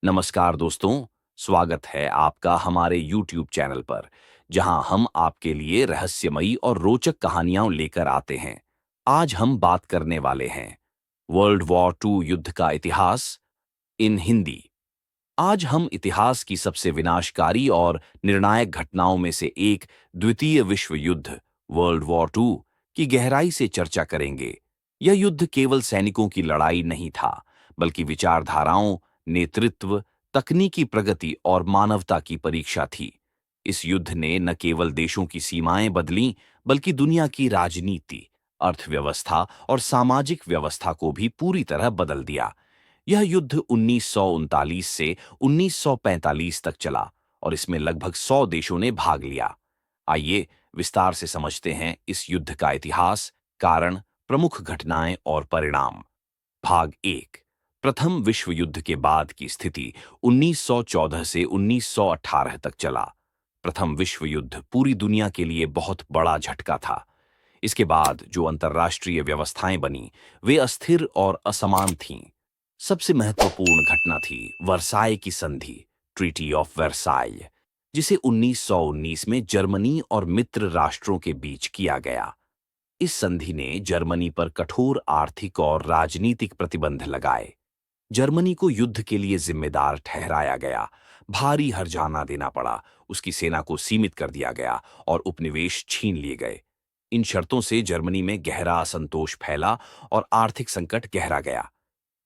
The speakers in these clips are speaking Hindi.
नमस्कार दोस्तों, स्वागत है आपका हमारे YouTube चैनल पर, जहां हम आपके लिए रहस्यमयी और रोचक कहानियां लेकर आते हैं। आज हम बात करने वाले हैं वर्ल्ड वॉर टू युद्ध का इतिहास इन हिंदी। आज हम इतिहास की सबसे विनाशकारी और निर्णायक घटनाओं में से एक द्वितीय विश्व युद्ध वर्ल्ड वॉर टू की गहराई से चर्चा करेंगे। यह युद्ध केवल सैनिकों की लड़ाई नहीं था, बल्कि विचारधाराओं, नेतृत्व, तकनीकी प्रगति और मानवता की परीक्षा थी। इस युद्ध ने न केवल देशों की सीमाएं बदलीं, बल्कि दुनिया की राजनीति, अर्थव्यवस्था और सामाजिक व्यवस्था को भी पूरी तरह बदल दिया। यह युद्ध 1939 से 1945 तक चला और इसमें लगभग 100 देशों ने भाग लिया। आइए विस्तार से समझते हैं इस युद्ध का इतिहास, कारण, प्रमुख घटनाएं और परिणाम। भाग एक, प्रथम विश्व युद्ध के बाद की स्थिति 1914 से 1918 तक चला। प्रथम विश्व युद्ध पूरी दुनिया के लिए बहुत बड़ा झटका था। इसके बाद जो अंतर्राष्ट्रीय व्यवस्थाएं बनी, वे अस्थिर और असमान थीं। सबसे महत्वपूर्ण घटना थी वर्साई की संधि, ट्रीटी ऑफ वर्साइल, जिसे 1919 में जर्मनी और मित्र राष्ट्रों के बीच किया गया। इस संधि ने जर्मनी पर कठोर आर्थिक और राजनीतिक प्रतिबंध लगाए। जर्मनी को युद्ध के लिए जिम्मेदार ठहराया गया, भारी हर्जाना देना पड़ा, उसकी सेना को सीमित कर दिया गया और उपनिवेश छीन लिए गए। इन शर्तों से जर्मनी में गहरा असंतोष फैला और आर्थिक संकट गहरा गया।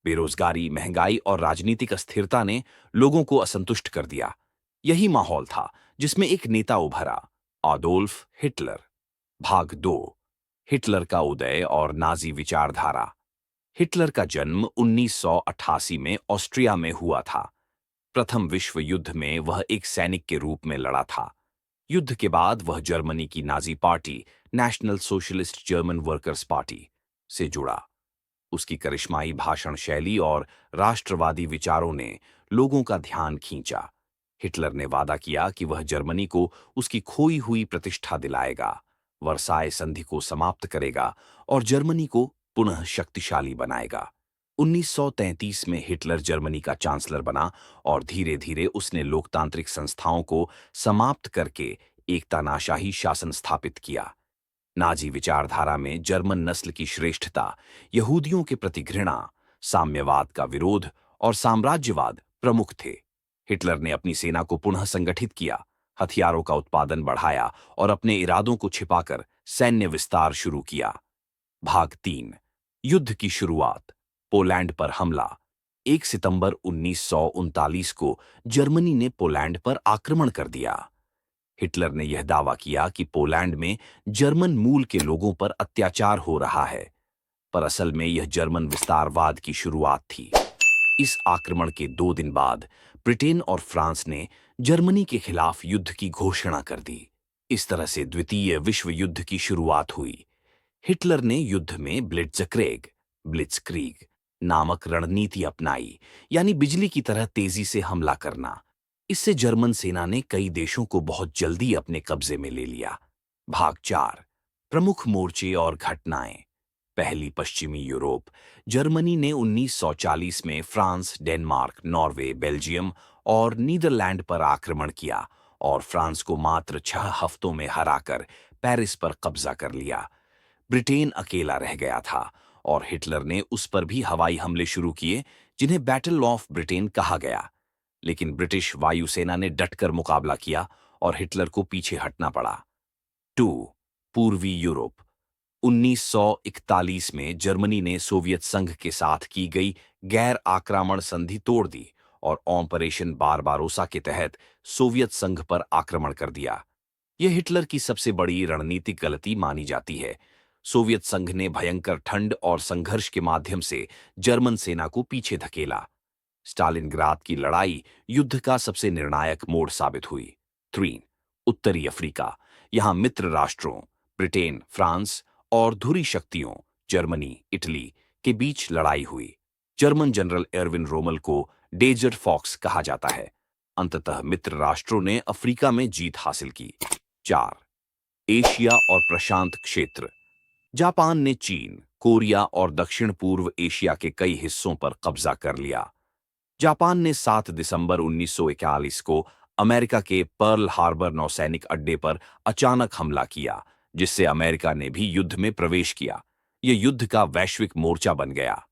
बेरोजगारी, महंगाई और राजनीतिक अस्थिरता ने लोगों को असंतुष्ट कर दिया। यही माहौल था जिसमें एक नेता उभरा, आडोल्फ हिटलर। भाग दो, हिटलर का उदय और नाजी विचारधारा। हिटलर का जन्म 1988 में ऑस्ट्रिया में हुआ था। प्रथम विश्व युद्ध में वह एक सैनिक के रूप में लड़ा था। युद्ध के बाद वह जर्मनी की Nazi party, national socialist German workers party, से जुड़ा। उसकी करिश्माई भाषण शैली और राष्ट्रवादी विचारों ने लोगों का ध्यान खींचा। हिटलर ने वादा किया कि वह जर्मनी को उसकी खोई हुई प्रतिष्ठा दिलाएगा, वर्साय संधि को समाप्त करेगा और जर्मनी को पुनः शक्तिशाली बनाएगा। 1933 में हिटलर जर्मनी का चांसलर बना और धीरे धीरे उसने लोकतांत्रिक संस्थाओं को समाप्त करके एक तानाशाही शासन स्थापित किया। नाजी विचारधारा में जर्मन नस्ल की श्रेष्ठता, यहूदियों के प्रति घृणा, साम्यवाद का विरोध और साम्राज्यवाद प्रमुख थे। हिटलर ने अपनी सेना को पुनः संगठित किया, हथियारों का उत्पादन बढ़ाया और अपने इरादों को छिपाकर सैन्य विस्तार शुरू किया। भाग तीन, युद्ध की शुरुआत, पोलैंड पर हमला। 1 सितंबर 1939 को जर्मनी ने पोलैंड पर आक्रमण कर दिया। हिटलर ने यह दावा किया कि पोलैंड में जर्मन मूल के लोगों पर अत्याचार हो रहा है, पर असल में यह जर्मन विस्तारवाद की शुरुआत थी। इस आक्रमण के 2 दिन बाद ब्रिटेन और फ्रांस ने जर्मनी के खिलाफ युद्ध की घोषणा कर दी। इस तरह से द्वितीय विश्व युद्ध की शुरुआत हुई। हिटलर ने युद्ध में ब्लिट्जक्रेग, ब्लिट्जक्रीग नामक रणनीति अपनाई, यानी बिजली की तरह तेजी से हमला करना। इससे जर्मन सेना ने कई देशों को बहुत जल्दी अपने कब्जे में ले लिया। भाग चार, प्रमुख मोर्चे और घटनाएं। पहली, पश्चिमी यूरोप। जर्मनी ने 1940 में फ्रांस, डेनमार्क, नॉर्वे, बेल्जियम और नीदरलैंड पर आक्रमण किया और फ्रांस को मात्र 6 हफ्तों में हराकर पेरिस पर कब्जा कर लिया। ब्रिटेन अकेला रह गया था और हिटलर ने उस पर भी हवाई हमले शुरू किए, जिन्हें बैटल ऑफ ब्रिटेन कहा गया। लेकिन ब्रिटिश वायुसेना ने डटकर मुकाबला किया और हिटलर को पीछे हटना पड़ा। 2. पूर्वी यूरोप। 1941 में जर्मनी ने सोवियत संघ के साथ की गई गैर आक्रामण संधि तोड़ दी और ऑपरेशन बारबारोसा के तहत सोवियत संघ पर आक्रमण कर दिया। यह हिटलर की सबसे बड़ी रणनीतिक गलती मानी जाती है। सोवियत संघ ने भयंकर ठंड और संघर्ष के माध्यम से जर्मन सेना को पीछे धकेला। स्टालिनग्राद की लड़ाई युद्ध का सबसे निर्णायक मोड़ साबित हुई। 3. उत्तरी अफ्रीका। यहां मित्र राष्ट्रों ब्रिटेन, फ्रांस और धुरी शक्तियों जर्मनी, इटली के बीच लड़ाई हुई। जर्मन जनरल एर्विन रोमल को डेजर्ट फॉक्स कहा जाता है। अंततः मित्र राष्ट्रों ने अफ्रीका में जीत हासिल की। 4. एशिया और प्रशांत क्षेत्र। जापान ने चीन, कोरिया और दक्षिण पूर्व एशिया के कई हिस्सों पर कब्जा कर लिया। जापान ने 7 दिसंबर 1941 को अमेरिका के पर्ल हार्बर नौसैनिक अड्डे पर अचानक हमला किया, जिससे अमेरिका ने भी युद्ध में प्रवेश किया। यह युद्ध का वैश्विक मोर्चा बन गया।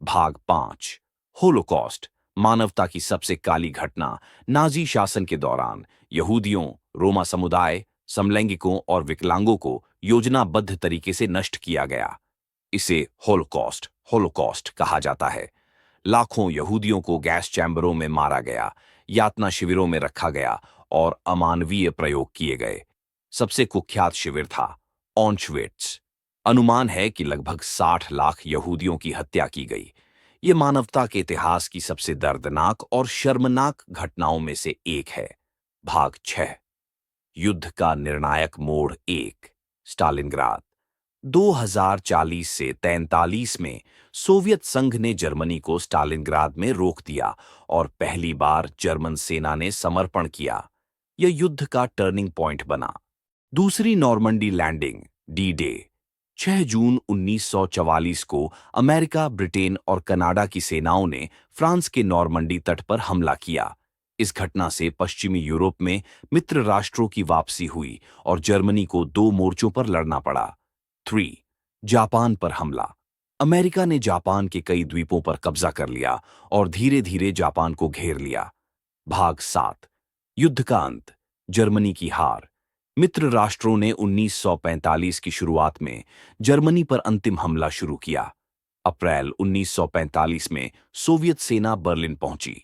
भाग 5। होलोकॉस्ट, मानवता की सबसे काली घटना। नाजी शासन के दौरान यहूदियों, रोमा समुदाय, समलैंगिकों और विकलांगों को योजनाबद्ध तरीके से नष्ट किया गया। इसे होलोकॉस्ट होलोकॉस्ट कहा जाता है। लाखों यहूदियों को गैस चैम्बरों में मारा गया, यातना शिविरों में रखा गया और अमानवीय प्रयोग किए गए। सबसे कुख्यात शिविर था ऑन्शविट्स। अनुमान है कि लगभग 60 लाख यहूदियों की हत्या की गई। ये मानवता के इतिहास की सबसे दर्दनाक और शर्मनाक घटनाओं में से एक है। भाग 6। युद्ध का निर्णायक मोड़ 1। स्टालिनग्राद। 2040 से 43 में सोवियत संघ ने जर्मनी को स्टालिनग्राद में रोक दिया और पहली बार जर्मन सेना ने समर्पण किया। यह युद्ध का टर्निंग पॉइंट बना। दूसरी नॉर्मंडी लैंडिंग, डी डे। 6 जून 1944 को अमेरिका, ब्रिटेन और कनाडा की सेनाओं ने फ्रांस के नॉर्मंडी तट पर हमला किया। इस घटना से पश्चिमी यूरोप में मित्र राष्ट्रों की वापसी हुई और जर्मनी को 2 मोर्चों पर लड़ना पड़ा। 3. जापान पर हमला। अमेरिका ने जापान के कई द्वीपों पर कब्जा कर लिया और धीरे धीरे जापान को घेर लिया। भाग 7। युद्ध का अंत, जर्मनी की हार। मित्र राष्ट्रों ने 1945 की शुरुआत में जर्मनी पर अंतिम हमला शुरू किया। अप्रैल 1945 में सोवियत सेना बर्लिन पहुंची।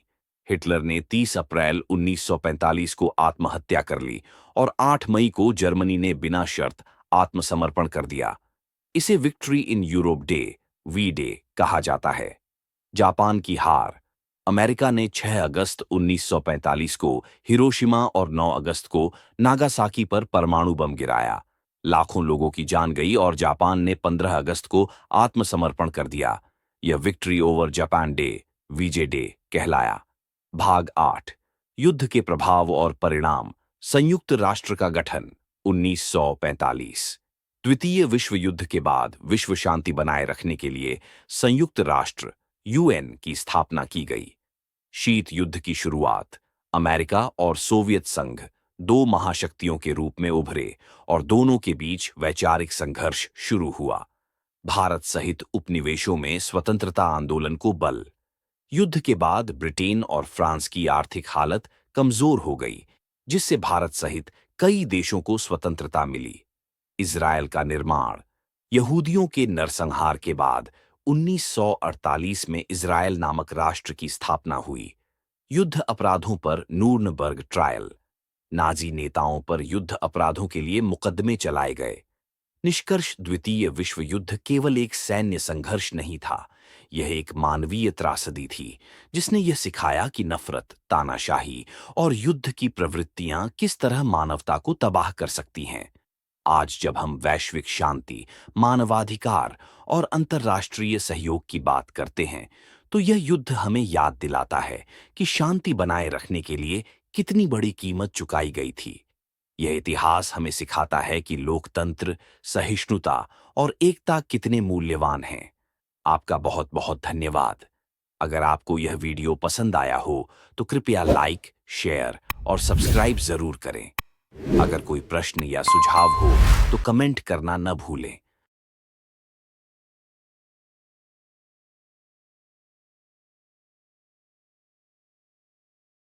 हिटलर ने 30 अप्रैल 1945 को आत्महत्या कर ली और 8 मई को जर्मनी ने बिना शर्त आत्मसमर्पण कर दिया। इसे victory in Europe day, V day कहा जाता है। जापान की हार। अमेरिका ने 6 अगस्त 1945 को हिरोशिमा और 9 अगस्त को नागासाकी पर परमाणु बम गिराया। लाखों लोगों की जान गई और जापान ने 15 अगस्त को आत्मसमर्पण कर दिया। यह विक्ट्री ओवर जापान डे, वीजे डे कहलाया। भाग 8। युद्ध के प्रभाव और परिणाम। संयुक्त राष्ट्र का गठन 1945। द्वितीय विश्व युद्ध के बाद विश्व शांति बनाए रखने के लिए संयुक्त राष्ट्र यूएन की स्थापना की गई। शीत युद्ध की शुरुआत। अमेरिका और सोवियत संघ 2 महाशक्तियों के रूप में उभरे और दोनों के बीच वैचारिक संघर्ष शुरू हुआ। भारत सहित उपनिवेशों में स्वतंत्रता आंदोलन को बल। युद्ध के बाद ब्रिटेन और फ्रांस की आर्थिक हालत कमजोर हो गई, जिससे भारत सहित कई देशों को स्वतंत्रता मिली। इजरायल का निर्माण। यहूदियों के नरसंहार के बाद 1948 में इजरायल नामक राष्ट्र की स्थापना हुई। युद्ध अपराधों पर नूर्नबर्ग ट्रायल। नाजी नेताओं पर युद्ध अपराधों के लिए मुकदमे चलाए गए। निष्कर्ष, द्वितीय विश्व युद्ध केवल एक सैन्य संघर्ष नहीं था, यह एक मानवीय त्रासदी थी, जिसने यह सिखाया कि नफरत, तानाशाही और युद्ध की प्रवृत्तियां किस तरह मानवता को तबाह कर सकती हैं। आज जब हम वैश्विक शांति, मानवाधिकार और अंतर्राष्ट्रीय सहयोग की बात करते हैं, तो यह युद्ध हमें याद दिलाता है कि शांति बनाए रखने के लिए कितनी बड़ी कीमत चुकाई गई थी। यह इतिहास हमें सिखाता है कि लोकतंत्र, सहिष्णुता और एकता कितने मूल्यवान हैं। आपका बहुत बहुत धन्यवाद। अगर आपको यह वीडियो पसंद आया हो तो कृपया लाइक, शेयर और सब्सक्राइब जरूर करें। अगर कोई प्रश्न या सुझाव हो तो कमेंट करना न भूलें।